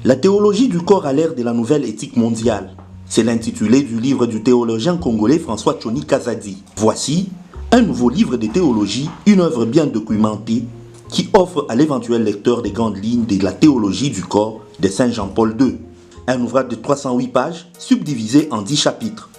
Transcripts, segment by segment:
La théologie du corps à l'ère de la nouvelle éthique mondiale. C'est l'intitulé du livre du théologien congolais François Tchoni Kazadi. Voici un nouveau livre de théologie, une œuvre bien documentée qui offre à l'éventuel lecteur des grandes lignes de la théologie du corps de Saint Jean-Paul II. Un ouvrage de 308 pages subdivisé en 10 chapitres.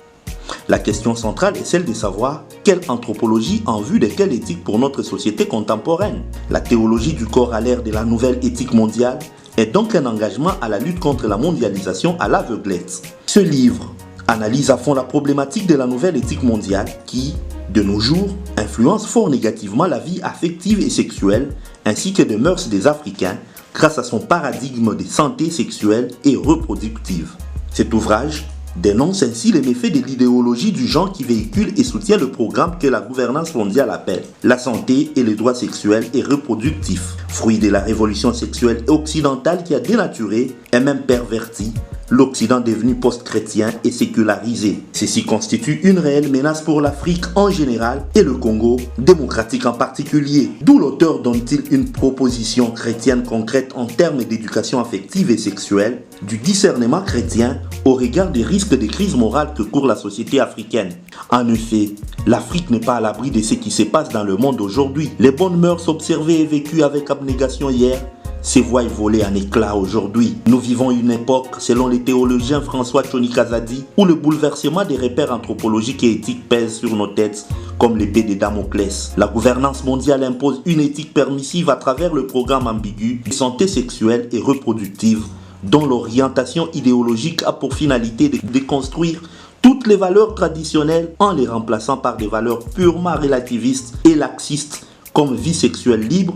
La question centrale est celle de savoir quelle anthropologie en vue de quelle éthique pour notre société contemporaine. La théologie du corps à l'ère de la nouvelle éthique mondiale est donc un engagement à la lutte contre la mondialisation à l'aveuglette. Ce livre analyse à fond la problématique de la nouvelle éthique mondiale qui, de nos jours, influence fort négativement la vie affective et sexuelle ainsi que des mœurs des Africains grâce à son paradigme de santé sexuelle et reproductive. Cet ouvrage dénonce ainsi les méfaits de l'idéologie du genre qui véhicule et soutient le programme que la gouvernance mondiale appelle la santé et les droits sexuels et reproductifs, fruit de la révolution sexuelle occidentale qui a dénaturé et même perverti l'Occident devenu post-chrétien et sécularisé. Ceci constitue une réelle menace pour l'Afrique en général et le Congo démocratique en particulier. D'où l'auteur donne-t-il une proposition chrétienne concrète en termes d'éducation affective et sexuelle, du discernement chrétien au regard des risques de crise morale que court la société africaine. En effet, l'Afrique n'est pas à l'abri de ce qui se passe dans le monde aujourd'hui. Les bonnes mœurs observées et vécues avec abnégation hier se voient voler en éclats aujourd'hui. Nous vivons une époque, selon le théologien François Tchoni Kazadi, où le bouleversement des repères anthropologiques et éthiques pèse sur nos têtes comme l'épée de Damoclès. La gouvernance mondiale impose une éthique permissive à travers le programme ambigu de santé sexuelle et reproductive, dont l'orientation idéologique a pour finalité de déconstruire toutes les valeurs traditionnelles en les remplaçant par des valeurs purement relativistes et laxistes comme vie sexuelle libre,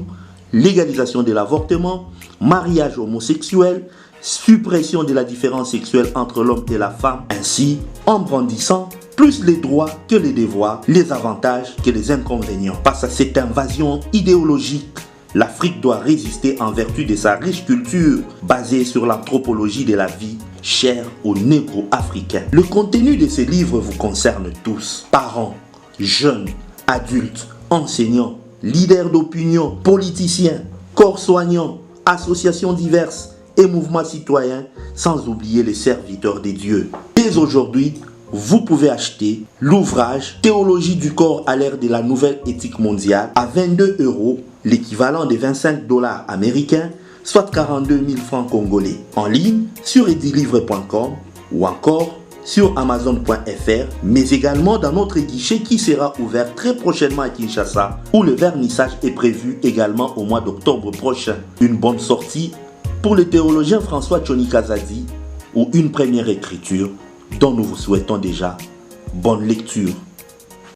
légalisation de l'avortement, mariage homosexuel, suppression de la différence sexuelle entre l'homme et la femme, ainsi en brandissant plus les droits que les devoirs, les avantages que les inconvénients. Face à cette invasion idéologique, l'Afrique doit résister en vertu de sa riche culture basée sur l'anthropologie de la vie chère aux négro-africains. Le contenu de ces livres vous concerne tous, parents, jeunes, adultes, enseignants, leaders d'opinion, politiciens, corps soignants, associations diverses et mouvements citoyens, sans oublier les serviteurs des dieux. Dès aujourd'hui, vous pouvez acheter l'ouvrage Théologie du corps à l'ère de la nouvelle éthique mondiale à 22 €, l'équivalent de 25 $ américains, soit 42 000 francs congolais, en ligne sur edilivre.com ou encore sur amazon.fr, mais également dans notre guichet qui sera ouvert très prochainement à Kinshasa, où le vernissage est prévu également au mois d'octobre prochain. Une bonne sortie pour le théologien François Tchoni Kazadi ou une première écriture dont nous vous souhaitons déjà bonne lecture.